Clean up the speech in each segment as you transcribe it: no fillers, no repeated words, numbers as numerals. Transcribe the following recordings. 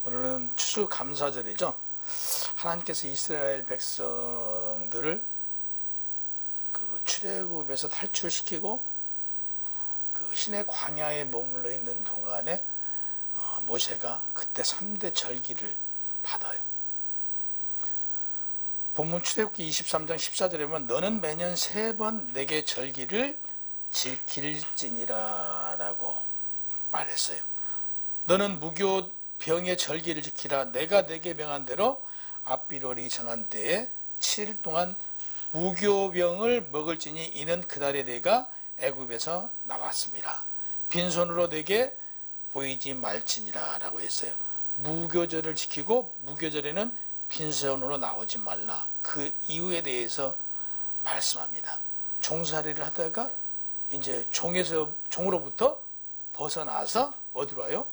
오늘은 추수감사절이죠. 하나님께서 이스라엘 백성들을 그 출애굽에서 탈출시키고 그 신의 광야에 머물러 있는 동안에 모세가 그때 3대 절기를 받아요. 본문 출애굽기 23장 14절에 보면 너는 매년 3번 내게 절기를 지킬지니라 라고 말했어요. 너는 무교병의 절기를 지키라. 내가 내게 명한 대로 압비롤이 정한 때에 7일 동안 무교병을 먹을지니 이는 그날에 내가 애굽에서 나왔습니다. 빈손으로 내게 보이지 말지니라 라고 했어요. 무교절을 지키고 무교절에는 빈손으로 나오지 말라. 그 이유에 대해서 말씀합니다. 종살이를 하다가 이제 종으로부터 벗어나서 어디로 와요?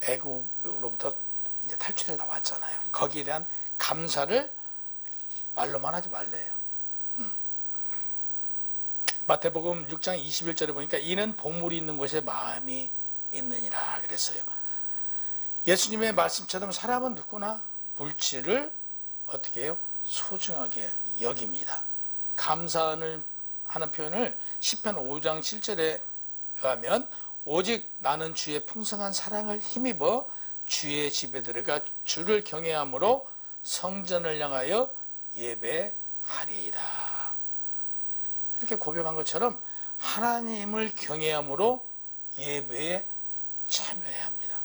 애굽으로부터 이제 탈출해 나왔잖아요. 거기에 대한 감사를 말로만 하지 말래요. 마태복음 6장 21절에 보니까 이는 보물이 있는 곳에 마음이 있느니라 그랬어요. 예수님의 말씀처럼 사람은 누구나 물질을 어떻게 해요? 소중하게 여깁니다. 감사를 하는 표현을 시편 5장 7절에 가면 오직 나는 주의 풍성한 사랑을 힘입어 주의 집에 들어가 주를 경외함으로 성전을 향하여 예배하리이다. 이렇게 고백한 것처럼 하나님을 경외함으로 예배에 참여해야 합니다.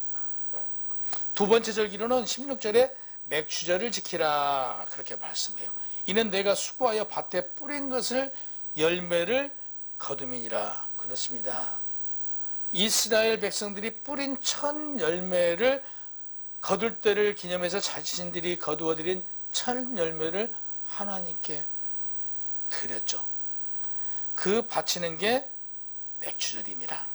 두 번째 절기로는 16절에 맥추절을 지키라 그렇게 말씀해요. 이는 내가 수고하여 밭에 뿌린 것을 열매를 거둠이니라. 그렇습니다. 이스라엘 백성들이 뿌린 첫 열매를 거둘 때를 기념해서 자신들이 거두어들인 첫 열매를 하나님께 드렸죠. 그 바치는 게 맥추절입니다.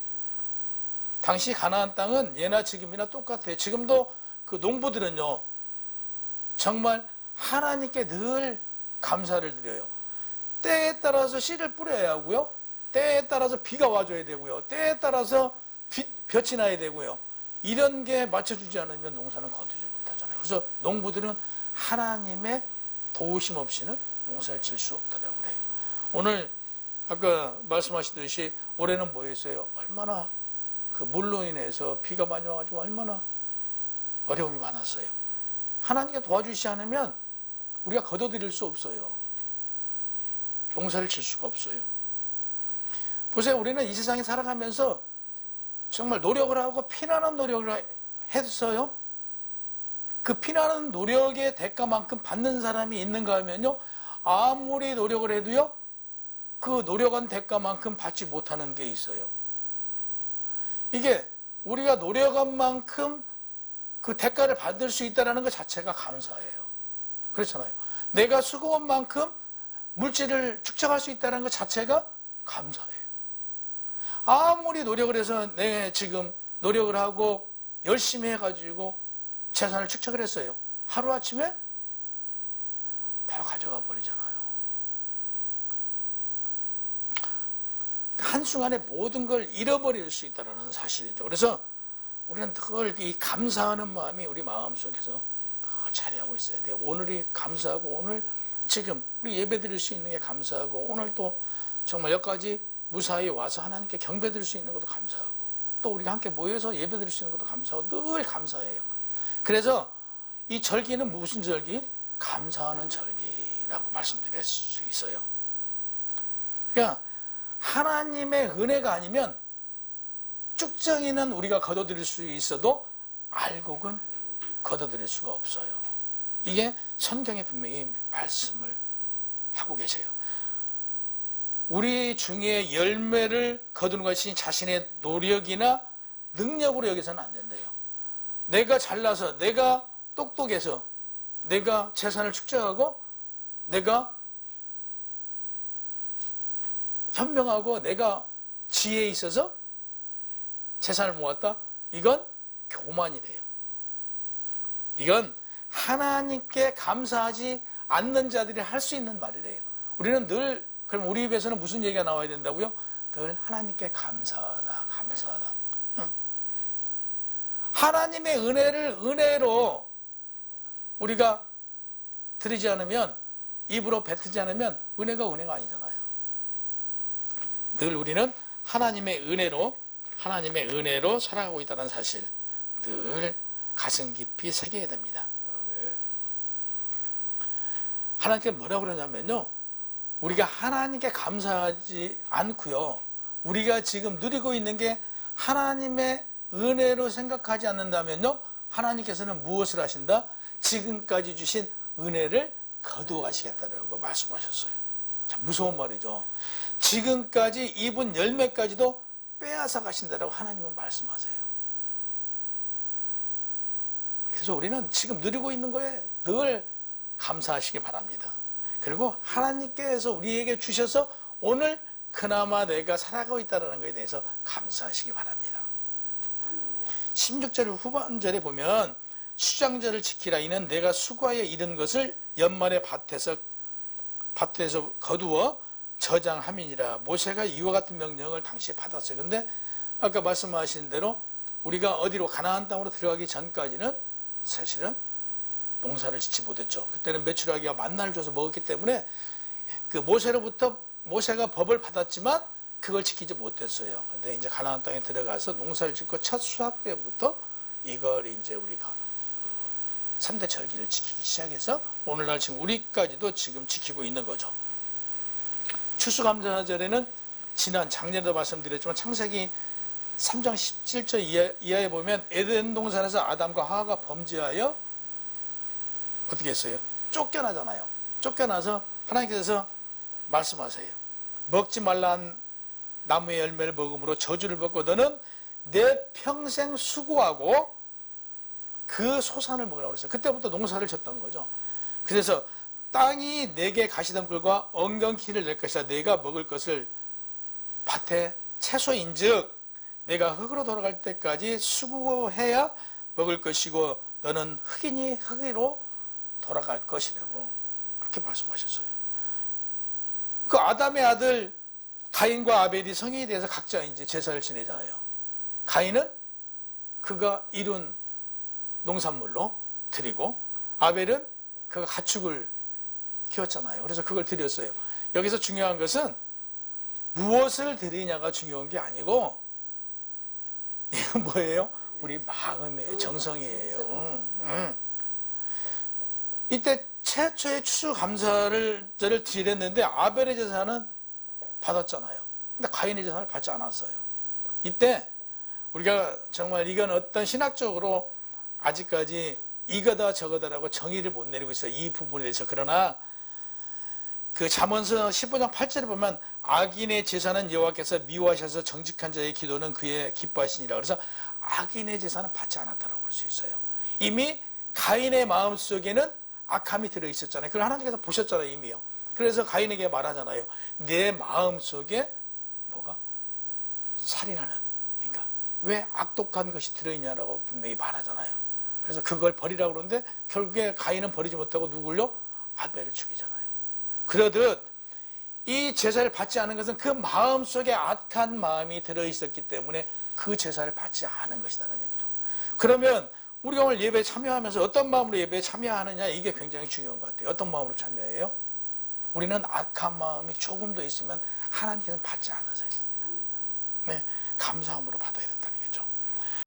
당시 가나안 땅은 예나 지금이나 똑같아요. 지금도 그 농부들은요, 정말 하나님께 늘 감사를 드려요. 때에 따라서 씨를 뿌려야 하고요. 때에 따라서 비가 와줘야 되고요. 때에 따라서 볕이 나야 되고요. 이런 게 맞춰주지 않으면 농사는 거두지 못하잖아요. 그래서 농부들은 하나님의 도우심 없이는 농사를 질 수 없다고 그래요. 오늘 아까 말씀하시듯이 올해는 뭐 했어요? 얼마나 그 물로 인해서 비가 많이 와가지고 얼마나 어려움이 많았어요. 하나님께 도와주시지 않으면 우리가 거둬들일 수 없어요. 농사를 질 수가 없어요. 보세요. 우리는 이 세상에 살아가면서 정말 노력을 하고 피나는 노력을 했어요. 그 피나는 노력의 대가만큼 받는 사람이 있는가 하면요, 아무리 노력을 해도요, 그 노력한 대가만큼 받지 못하는 게 있어요. 이게 우리가 노력한 만큼 그 대가를 받을 수 있다는 것 자체가 감사예요. 그렇잖아요. 내가 수고한 만큼 물질을 축적할 수 있다는 것 자체가 감사예요. 아무리 노력을 해서 내가 지금 노력을 하고 열심히 해가지고 재산을 축적을 했어요. 하루아침에 다 가져가 버리잖아요. 한순간에 모든 걸 잃어버릴 수 있다는 사실이죠. 그래서 우리는 늘 이 감사하는 마음이 우리 마음속에서 늘 자리하고 있어야 돼요. 오늘이 감사하고 오늘 지금 우리 예배 드릴 수 있는 게 감사하고 오늘 또 정말 여기까지 무사히 와서 하나님께 경배 드릴 수 있는 것도 감사하고 또 우리가 함께 모여서 예배 드릴 수 있는 것도 감사하고 늘 감사해요. 그래서 이 절기는 무슨 절기? 감사하는 절기라고 말씀드릴 수 있어요. 그러니까 하나님의 은혜가 아니면 쭉정이는 우리가 거둬들일 수 있어도 알곡은 거둬들일 수가 없어요. 이게 성경에 분명히 말씀을 하고 계세요. 우리 중에 열매를 거두는 것이 자신의 노력이나 능력으로 여기서는 안 된대요. 내가 잘나서, 내가 똑똑해서, 내가 재산을 축적하고, 내가 현명하고, 내가 지혜에 있어서 재산을 모았다? 이건 교만이래요. 이건 하나님께 감사하지 않는 자들이 할 수 있는 말이래요. 우리는 늘, 그럼 우리 입에서는 무슨 얘기가 나와야 된다고요? 늘 하나님께 감사하다, 감사하다. 하나님의 은혜를 은혜로 우리가 드리지 않으면, 입으로 뱉지 않으면 은혜가 아니잖아요. 늘 우리는 하나님의 은혜로 살아가고 있다는 사실 늘 가슴 깊이 새겨야 됩니다. 하나님께 뭐라고 그러냐면요, 우리가 하나님께 감사하지 않고요, 우리가 지금 누리고 있는 게 하나님의 은혜로 생각하지 않는다면요, 하나님께서는 무엇을 하신다? 지금까지 주신 은혜를 거두어 가시겠다라고 말씀하셨어요. 참 무서운 말이죠. 지금까지 입은 열매까지도 빼앗아 가신다라고 하나님은 말씀하세요. 그래서 우리는 지금 누리고 있는 거에 늘 감사하시기 바랍니다. 그리고 하나님께서 우리에게 주셔서 오늘 그나마 내가 살아가고 있다는 것에 대해서 감사하시기 바랍니다. 16절 후반절에 보면 수장절을 지키라. 이는 내가 수고하여 이룬 것을 연말에 밭에서 거두어 저장함이니라. 모세가 이와 같은 명령을 당시에 받았어요. 그런데 아까 말씀하신 대로 우리가 어디로 가나안 땅으로 들어가기 전까지는 사실은 농사를 짓지 못했죠. 그때는 메추라기가 만나를 줘서 먹었기 때문에 그 모세가 법을 받았지만 그걸 지키지 못했어요. 근데 이제 가나안 땅에 들어가서 농사를 짓고 첫 수확 때부터 이걸 이제 우리가 3대 절기를 지키기 시작해서 오늘날 지금 우리까지도 지금 지키고 있는 거죠. 추수감사절에는 작년에도 말씀드렸지만 창세기 3장 17절 이하에 보면 에덴 동산에서 아담과 하와가 범죄하여 어떻게 했어요? 쫓겨나잖아요. 쫓겨나서 하나님께서 말씀하세요. 먹지 말란 나무의 열매를 먹음으로 저주를 받고 너는 내 평생 수고하고 그 소산을 먹으라고 그랬어요. 그때부터 농사를 졌던 거죠. 그래서 땅이 내게 가시덤불과 엉겅퀴를 낼 것이다. 내가 먹을 것을 밭에 채소인즉 내가 흙으로 돌아갈 때까지 수고해야 먹을 것이고 너는 흙이니 흙으로 돌아갈 것이라고 그렇게 말씀하셨어요. 그 아담의 아들 가인과 아벨이 성인이 돼서 각자 이제 제사를 지내잖아요. 가인은 그가 이룬 농산물로 드리고 아벨은 그가 가축을 키웠잖아요. 그래서 그걸 드렸어요. 여기서 중요한 것은 무엇을 드리냐가 중요한 게 아니고 이건 뭐예요? 우리 마음의 정성이에요. 이때 최초의 추수감사를 드렸는데 아벨의 제사는 받았잖아요. 근데 가인의 제사를 받지 않았어요. 이때 우리가 정말 이건 어떤 신학적으로 아직까지 이거다 저거다라고 정의를 못 내리고 있어요. 이 부분에 대해서. 그러나 그 잠언서 15장 8절에 보면 악인의 제사는 여호와께서 미워하셔서 정직한 자의 기도는 그의 기뻐하시니라. 그래서 악인의 제사는 받지 않았다고 볼 수 있어요. 이미 가인의 마음속에는 악함이 들어있었잖아요. 그걸 하나님께서 보셨잖아요. 이미요. 그래서 가인에게 말하잖아요. 내 마음속에 뭐가? 살인하는, 그러니까 왜 악독한 것이 들어있냐라고 분명히 말하잖아요. 그래서 그걸 버리라고 그러는데 결국에 가인은 버리지 못하고 누굴요? 아벨을 죽이잖아요. 그러듯 이 제사를 받지 않은 것은 그 마음속에 악한 마음이 들어있었기 때문에 그 제사를 받지 않은 것이라는 얘기죠. 그러면 우리가 오늘 예배에 참여하면서 어떤 마음으로 예배에 참여하느냐, 이게 굉장히 중요한 것 같아요. 어떤 마음으로 참여해요? 우리는 악한 마음이 조금 더 있으면 하나님께서는 받지 않으세요. 네, 감사함으로 받아야 된다는